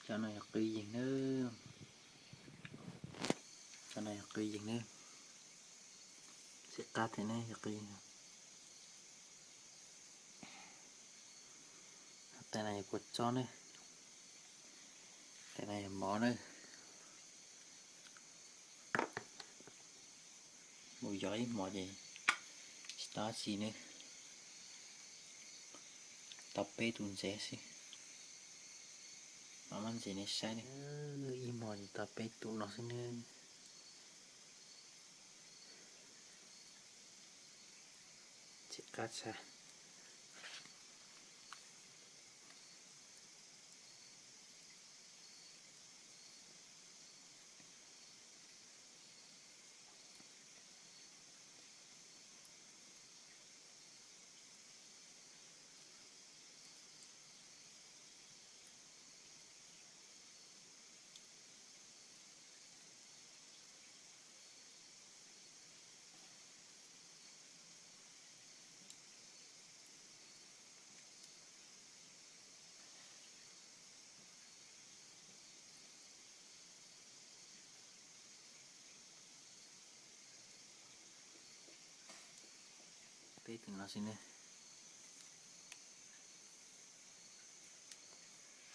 Cho này học kỳ gì nữa, cho này học kỳ gì nữa, sẽ cắt thế này học kỳ, cái này quật cho này, cái này mỏ này, mùi giỏi mỏ gì, star gì nữa, tập bê tuần sẽ xí, mà mình gì này sai này, im mỏ gì tập bê tuần nó xí nữa, sẽ cắt xa. Bê tuần nó xí nữa,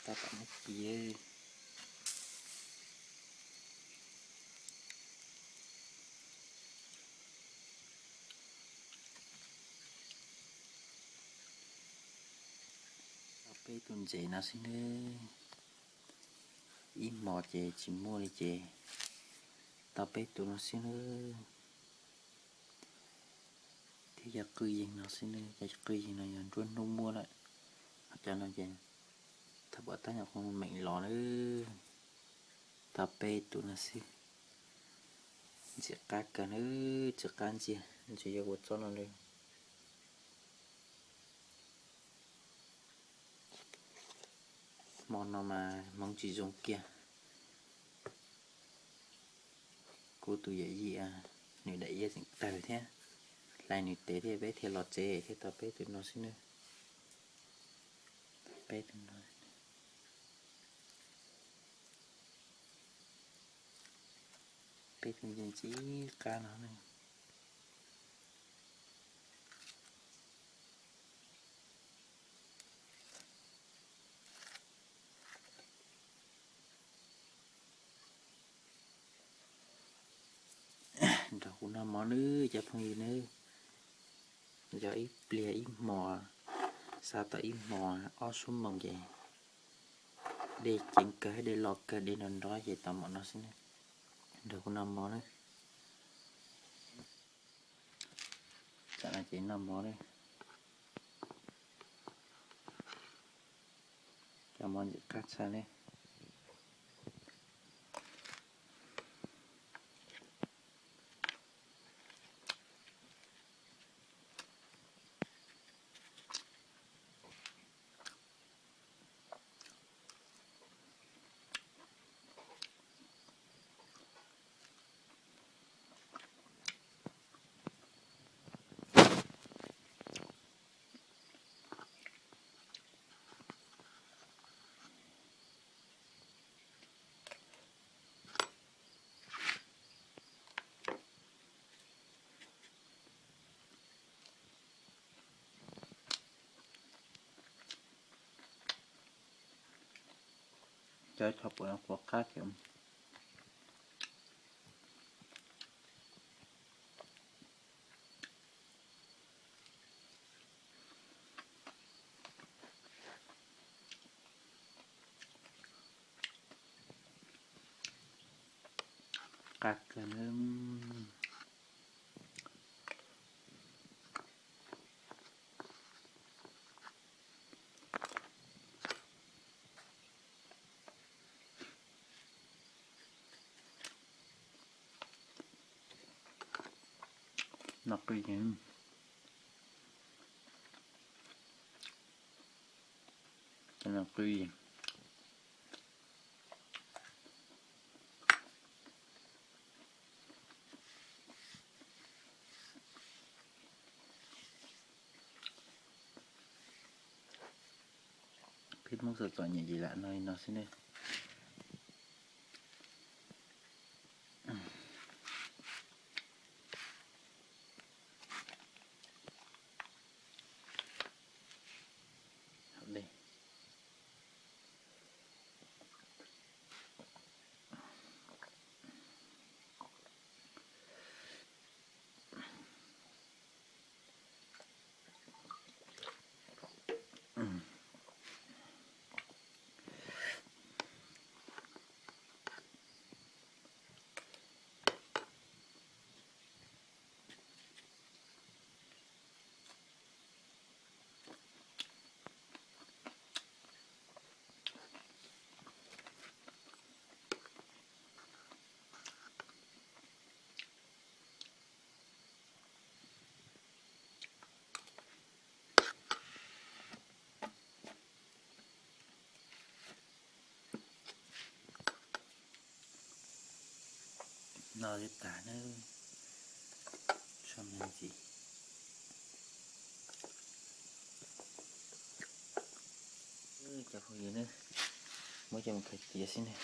ta tạm hết kia. Bê tuần dễ nó xí nữa, im mỏ chè chỉ mua đi chè, tập bê tuần nó xí nữa. Thì giờ cười gì nó xin đi, giờ cười gì này luôn không mua lại, cho nó chèn, thằng bỏ tay nhọc không mạnh lò nữa, tập bê tụi nó xin, chỉ cắt cái nữa, chỉ cắt gì, chỉ cho quật cho nó lên, món nào mà mong chỉ dùng kia, cô tụi vậy gì à, nếu đẩy ra thì tờ thế, lại nếu té thì bé thì lọt chế thì tập bê tụi nó xin nữa, bê tụi nó. Bê tụi dân chỉ cá nó này. Rồi cũng là món nữa, chả phong gì nữa, giờ ít bia ít mò, sao ta ít mò, ó xuống bằng vậy, để chỉnh cái để lọt cái để nền đó vậy tao bọn nó xin, rồi cũng 5 món đấy, chắc là chỉ 5 món đấy, cho món gì cắt ra đấy. Cho chọc của nó có cắt kiểu cắt cái nó cái gì cho nó cái gì biết mong sợ tỏi nhẹ gì lạ nơi nó xin đây. đây nó giúp ta nó xong làm gì chả có gì nữa mới cho mình phải chia xin này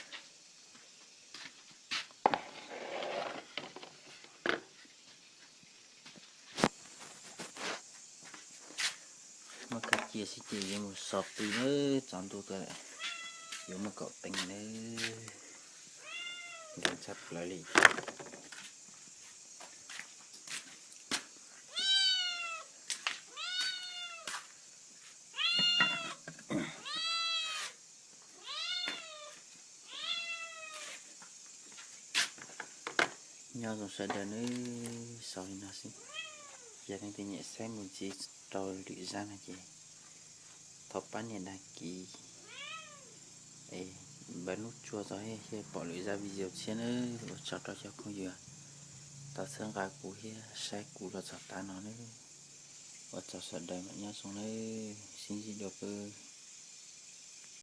mà cái chia xin chỉ một sọt tí nữa chọn tôi lại dùng một cậu tình nữa để chặt lại đi nhau rồi sẽ đến nữa sau này nó xin giờ đang thì nhẹ xem một chỉ rồi đi ra này chị thọc bán nhà đăng ký bấm nút chua rồi khi bỏ lưỡi ra video trên nữa cho không vừa ta sẽ ra cú here sai cú là cho ta nó nữa và cho sợ đời mà nhau xuống đây xin gì được